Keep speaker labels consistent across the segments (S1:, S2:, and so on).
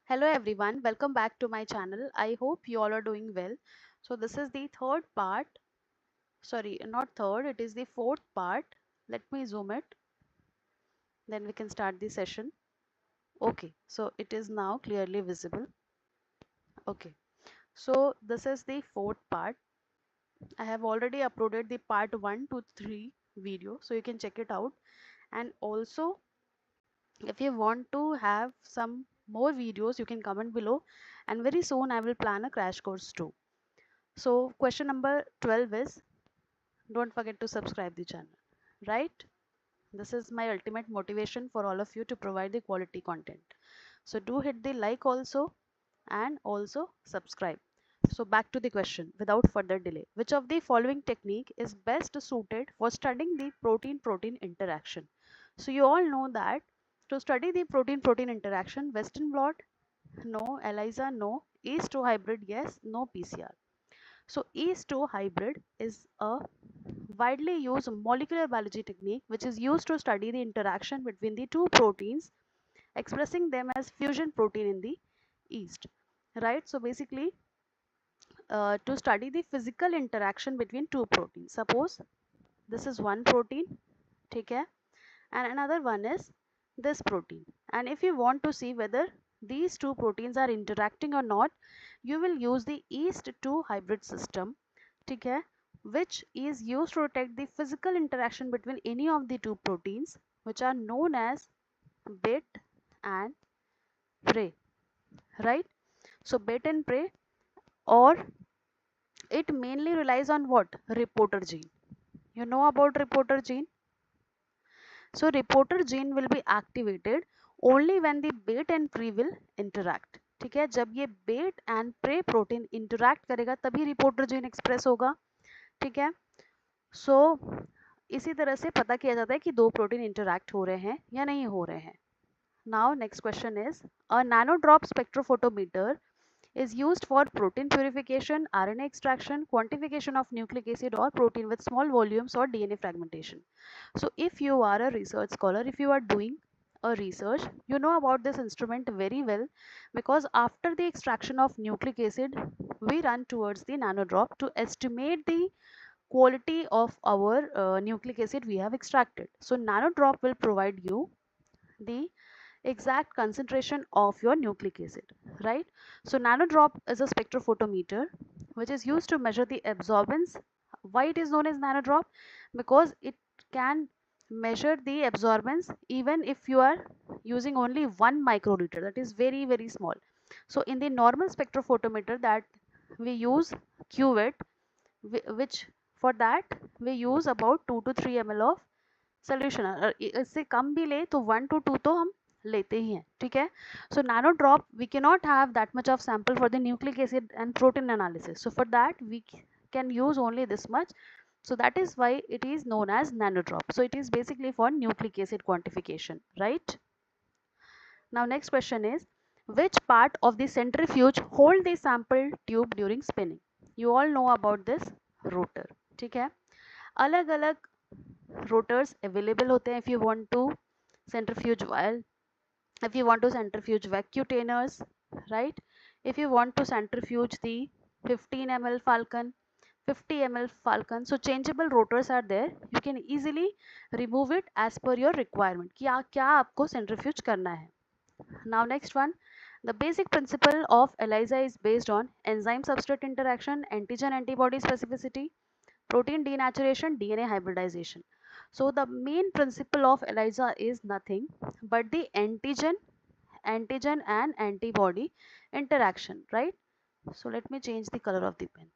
S1: Hello everyone, welcome back to my channel. I hope you all are doing well. So this is the third part, sorry, not third, it is the fourth part. Let me zoom it, then we can start the session. Okay, so it is now clearly visible. Okay, so this is the fourth part. I have already uploaded the part 1 to 3 video, so you can check it out. And also, if you want to have some more videos, you can comment below. And very soon I will plan a crash course too. So question number 12 is, don't forget to subscribe the channel, right? This is my ultimate motivation for all of you to provide the quality content. So do hit the like also and also subscribe. So back to the question without further delay. Which of the following technique is best suited for studying the protein-protein interaction? So you all know that to study the protein-protein interaction, Western blot, no, ELISA, no, Yeast-2 hybrid, yes, no, PCR. So Yeast-2 hybrid is a widely used molecular biology technique which is used to study the interaction between the two proteins, expressing them as fusion protein in the yeast, right? So basically, to study the physical interaction between two proteins, suppose this is one protein, okay, and another one is this protein, and if you want to see whether these two proteins are interacting or not, you will use the Yeast-2 hybrid system, okay, which is used to detect the physical interaction between any of the two proteins, which are known as bait and prey, right? So bait and prey, or it mainly relies on what? Reporter gene. You know about reporter gene? So reporter gene will be activated only when the bait and prey will interact. ठीक है, जब ये bait and prey protein interact करेगा तभी reporter gene express होगा. ठीक है, so इसी तरह से पता किया जाता है कि दो प्रोटीन इंटरैक्ट हो रहे हैं या नहीं हो रहे हैं. Now next question is, a nanodrop spectrophotometer is used for protein purification, RNA extraction, quantification of nucleic acid or protein with small volumes or DNA fragmentation. So if you are a research scholar, if you are doing a research, you know about this instrument very well, because after the extraction of nucleic acid, we run towards the nanodrop to estimate the quality of our nucleic acid we have extracted. So nanodrop will provide you the exact concentration of your nucleic acid, right? So nanodrop is a spectrophotometer which is used to measure the absorbance. Why it is known as nanodrop? Because it can measure the absorbance even if you are using only 1 microliter, that is very very small. So in the normal spectrophotometer that we use cuvette, which for that we use about 2 to 3 ml of solution. इससे कम भी ले तो 1 to 2 तो हम लेते ही हैं, ठीक है. So nano drop we can not have that much of sample for the nucleic acid and protein analysis, so for that we can use only this much, so that is why it is known as nanodrop. So it is basically for nucleic acid quantification, right? Now next question is, which part of the centrifuge hold the sample tube during spinning? You all know about this rotor, ठीक है. अलग अलग rotors available होते हैं if you want to centrifuge while, if you want to centrifuge vacutainers, right? If you want to centrifuge the 15 ml falcon, 50 ml falcon, so changeable rotors are there. You can easily remove it as per your requirement कि क्या आपको centrifuge करना है. Now next one, the basic principle of ELISA is based on enzyme substrate interaction, antigen antibody specificity, protein denaturation, DNA hybridization. So the main principle of ELISA is nothing but the antigen and antibody interaction, right? So let me change the color of the pen.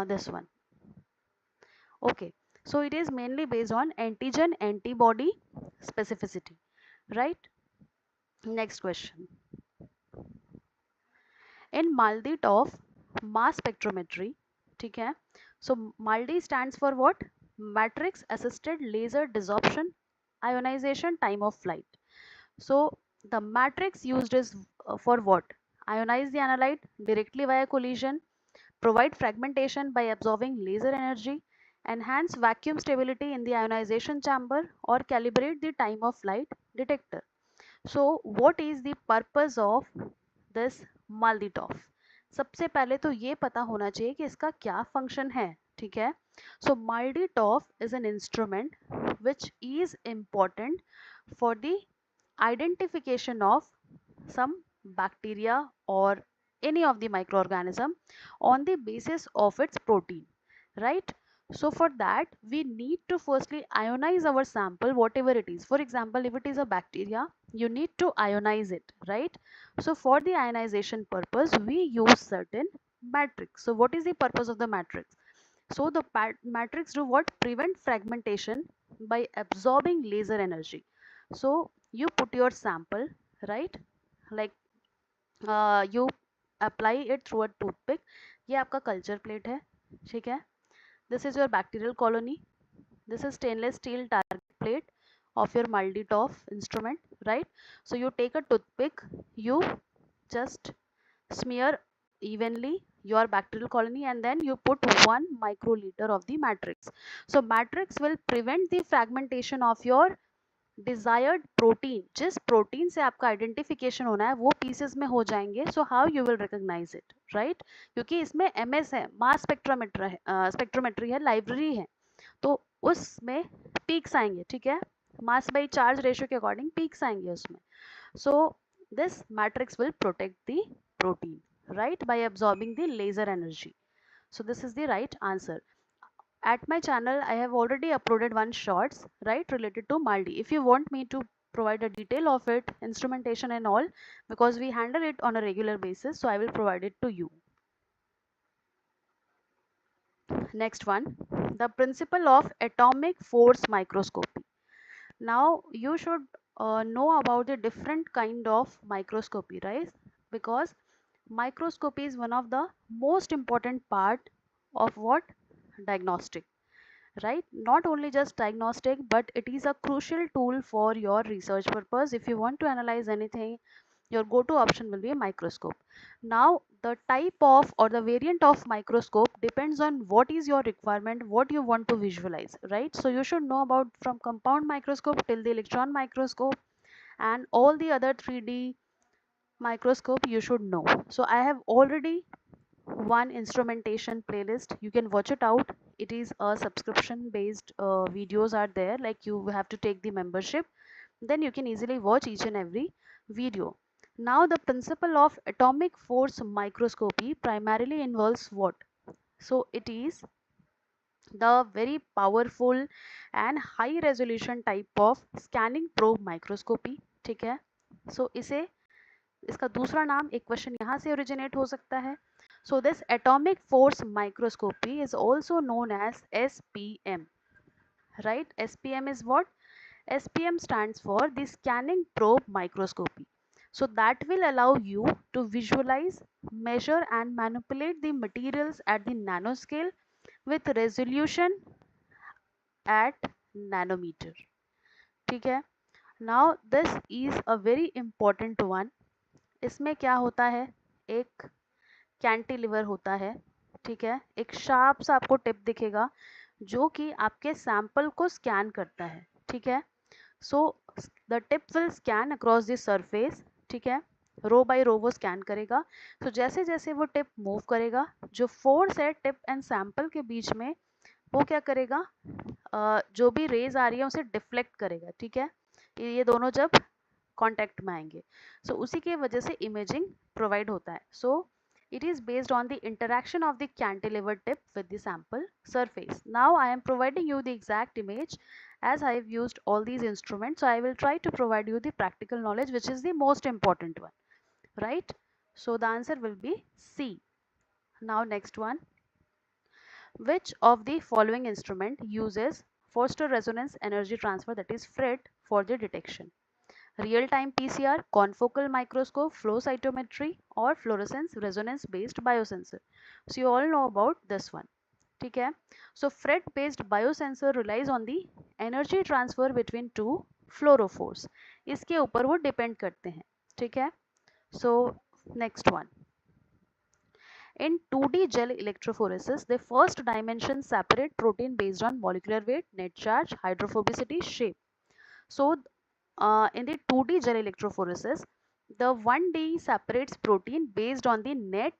S1: This one. Okay. So it is mainly based on antigen antibody specificity, right? Next question. In MALDI-TOF mass spectrometry, ठीक है, so MALDI stands for what? Matrix assisted laser desorption ionization time of flight. So the matrix used is for what? Ionize the analyte directly via collision, provide fragmentation by absorbing laser energy, enhance vacuum stability in the ionization chamber, or calibrate the time of flight detector. So what is the purpose of this MALDI TOF? सबसे पहले तो ये पता होना चाहिए कि इसका क्या फंक्शन है, ठीक है। So MALDI TOF is an instrument which is important for the identification of some bacteria or any of the microorganism on the basis of its protein, right? So for that we need to firstly ionize our sample, whatever it is. For example, if it is a bacteria, you need to ionize it, right? So for the ionization purpose we use certain matrix. So what is the purpose of the matrix? So the matrix do what? Prevent fragmentation by absorbing laser energy. So you put your sample, right? Like you apply it through a toothpick. ये आपका culture plate है, ठीक है. This is your bacterial colony. This is stainless steel target plate of your Malditoff instrument, right? So you take a toothpick, you just smear evenly your bacterial colony and then you put 1 microliter of the matrix. So matrix will prevent the fragmentation of your desired protein. जिस protein से आपका identification होना है वो pieces में हो जाएंगे. So how you will recognise it, right? क्योंकि इसमें एमएस है, मास स्पेक्ट्रोमेट्री है, स्पेक्ट्रोमेट्री है, लाइब्रेरी है, तो उसमें पीक्स आएंगे, ठीक है. मास बाई चार्ज रेशियो के अकॉर्डिंग पीक्स आएंगे उसमें. So this matrix will protect the protein, right, by absorbing the laser energy. So this is the right answer. At my channel I have already uploaded one shorts, right, related to Maldi. If you want me to provide a detail of it, instrumentation and all, because we handle it on a regular basis, so I will provide it to you. Next one, the principle of atomic force microscopy. Now you should know about the different kind of microscopy, right? Because microscopy is one of the most important part of what? Diagnostic, right? Not only just diagnostic, but it is a crucial tool for your research purpose. If you want to analyze anything, your go-to option will be a microscope. Now the type of or the variant of microscope depends on what is your requirement, what you want to visualize, right? So you should know about from compound microscope till the electron microscope and all the other 3D microscope you should know. So I have already one instrumentation playlist, you can watch it out. It is a subscription based videos are there, like you have to take the membership, then you can easily watch each and every video. Now the principle of atomic force microscopy primarily involves what? So it is the very powerful and high resolution type of scanning probe microscopy, ठीक है. So इसे इसका दूसरा नाम, एक question यहाँ से originate हो सकता है. So this atomic force microscopy is also known as SPM, right? SPM is what? SPM stands for the scanning probe microscopy. So that will allow you to visualize, measure and manipulate the materials at the nanoscale with resolution at nanometer. ठीक है. Now this is a very important one. इसमें क्या होता है? एक cantilever होता है, ठीक है. एक शार्प सा आपको टिप दिखेगा जो कि आपके सैंपल को स्कैन करता है, ठीक है. So the tip will scan across the surface, ठीक है. रो बाय रो वो स्कैन करेगा. तो जैसे जैसे वो टिप मूव करेगा, जो फोर्स है टिप एंड सैंपल के बीच में, वो क्या करेगा? जो भी रेज आ रही है उसे डिफ्लेक्ट करेगा, ठीक है. ये दोनों जब कांटेक्ट में आएंगे, सो उसी के वजह से इमेजिंग प्रोवाइड होता है. सो it is based on the interaction of the cantilever tip with the sample surface. Now I am providing you the exact image as I have used all these instruments. So I will try to provide you the practical knowledge, which is the most important one, right? So the answer will be C. Now next one, which of the following instrument uses Foster resonance energy transfer, that is FRET, for the detection? Real-time PCR, confocal microscope, flow cytometry or fluorescence resonance based biosensor. So you all know about this one, ठीक है. So FRET based biosensor relies on the energy transfer between two fluorophores. इसके ऊपर वो depend करते हैं, ठीक है. So next one, in 2D gel electrophoresis, the first dimension separate protein based on molecular weight, net charge, hydrophobicity, shape. So in the 2D gel electrophoresis, the 1D separates protein based on the net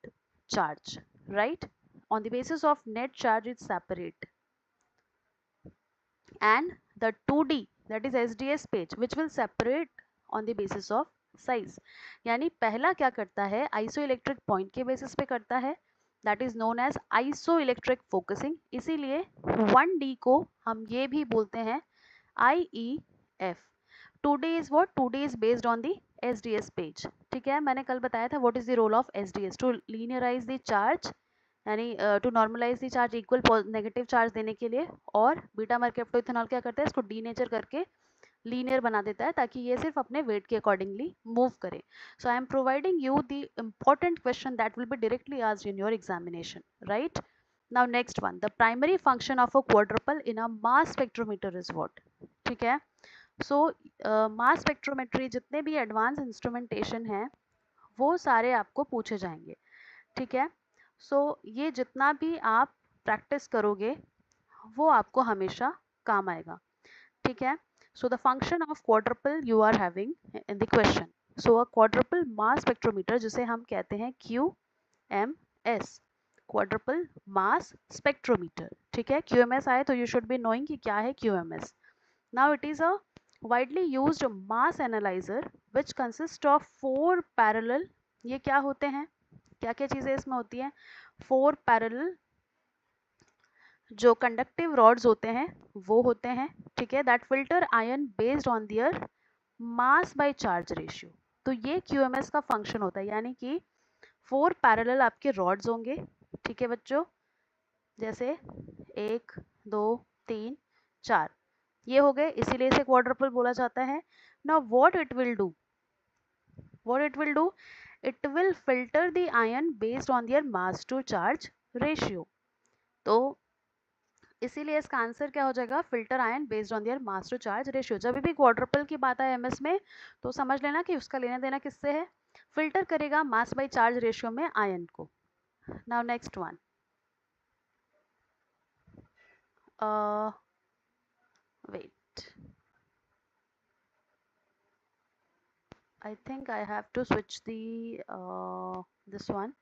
S1: charge, right? On the basis of net charge, it separate. And the 2D, that is SDS page, which will separate on the basis of size. यानी पहला क्या करता है, isoelectric point के basis पे करता है, that is known as isoelectric focusing. इसीलिए 1D को हम ये भी बोलते हैं IEF. 2D is what, 2D is based on the SDS page. ठीक है, मैंने कल बताया था what is the role of SDS, to linearize the charge, यानी to normalize the charge equal negative charge देने के लिए. और बीटा मर्केप्टोइथेनॉल क्या करता है, इसको डीनेचर करके लीनियर बना देता है ताकि ये सिर्फ अपने वेट के अकॉर्डिंगली मूव करे. So I am providing you the important question that will be directly asked in your examination, right? Now next one, the primary function of a quadrupole in a mass spectrometer is what. ठीक है, सो mass spectrometry जितने भी advance instrumentation है वो सारे आपको पूछे जाएंगे. ठीक है, सो ये जितना भी आप प्रैक्टिस करोगे वो आपको हमेशा काम आएगा. ठीक है, so the function of quadrupole you are having in the question. So a quadrupole mass spectrometer, जिसे हम कहते हैं QMS, क्वाड्रुपल मास स्पेक्ट्रोमीटर. ठीक है, QMS आए तो यू शुड बी नोइंग कि क्या है QMS. Now it is a widely used mass analyzer which consists of 4 parallel, ये क्या होते हैं, क्या क्या चीजें इसमें होती हैं, 4 पैरेलल जो कंडक्टिव रॉड्स होते हैं वो होते हैं. ठीक है, that filter ion based on their mass by charge ratio. तो ये QMS का फंक्शन होता है, यानी कि 4 पैरेलल आपके रॉड्स होंगे. ठीक है बच्चों, जैसे 1 2 3 4 ये हो गए, इसीलिए इसे क्वाड्रुपल बोला जाता है. Now what it will do, it will filter the ion based on their mass to charge ratio. तो इसीलिए इसका आंसर क्या हो जाएगा, filter ion based on their mass to charge ratio. जब भी क्वाड्रुपल की बात आए MS में तो समझ लेना कि उसका लेना देना किससे है, फिल्टर करेगा मास बाय चार्ज रेशियो में आयन को. Now next one, wait, I think I have to switch the this one.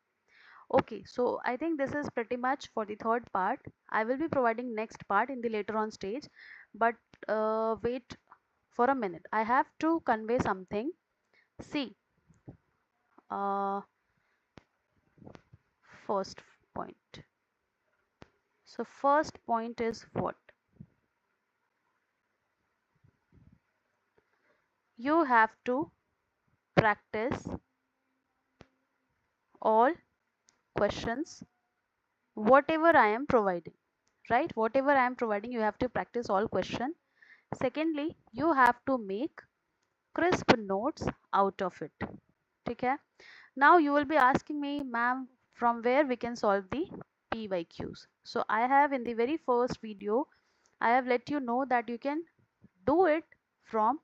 S1: Okay, so I think this is pretty much for the third part. I will be providing next part in the later on stage, but wait for a minute. I have to convey something. See, uh, first point. So first point is what? You have to practice all questions, whatever I am providing, right? Whatever I am providing, you have to practice all question. Secondly, you have to make crisp notes out of it. Okay, now you will be asking me, ma'am, from where we can solve the PYQs. So I have in the very first video I have let you know that you can do it from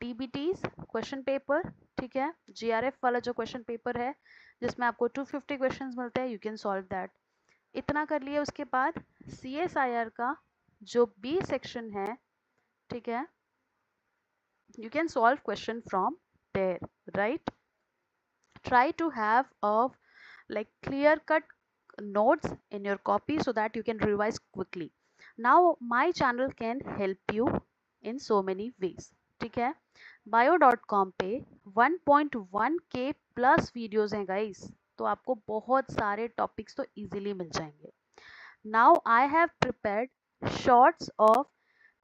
S1: DBT's question paper. ठीक है, GRF वाला जो question paper है जिसमें आपको 250 questions मिलते हैं, you can solve that. इतना कर लिए, उसके बाद CSIR का जो B सेक्शन है, ठीक है, you can solve question from there, right? Try to have a like clear cut notes in your copy so that you can revise quickly. Now my channel can help you in so many ways. ठीक है, bio.com पे 1.1K plus videos हैं guys, तो आपको बहुत सारे topics तो easily मिल जाएंगे. Now I have prepared shorts of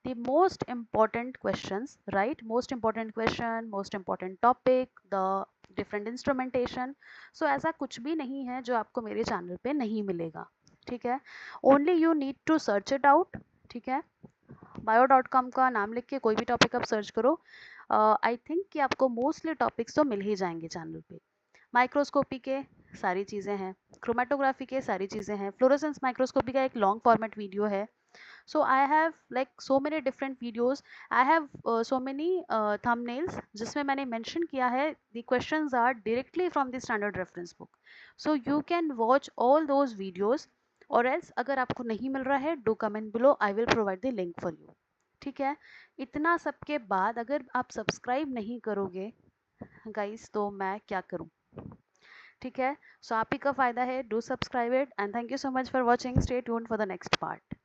S1: the most important questions, right? Most important question, most important topic, the different instrumentation. So ऐसा कुछ भी नहीं है जो आपको मेरे चैनल पे नहीं मिलेगा. ठीक है, only you need to search it out. ठीक है, bio.com का नाम लिख के कोई भी टॉपिक आप सर्च करो, आई थिंक कि आपको मोस्टली टॉपिक्स तो मिल ही जाएंगे चैनल पे. माइक्रोस्कोपी के सारी चीज़ें हैं, क्रोमेटोग्राफी के सारी चीज़ें हैं, फ्लोरोसेंस माइक्रोस्कोपी का एक लॉन्ग फॉर्मेट वीडियो है. So I have like so many different videos. I have so many thumbnails जिसमें मैंने mention किया है the questions are directly from the standard reference book. So you can watch all those videos, or else अगर आपको नहीं मिल रहा है do comment below, I will provide the link for you. ठीक है, इतना सबके बाद अगर आप सब्सक्राइब नहीं करोगे गाइस, तो मैं क्या करूं? ठीक है, सो आप ही का फायदा है, do subscribe it, and thank you so much for watching, stay tuned for the next part.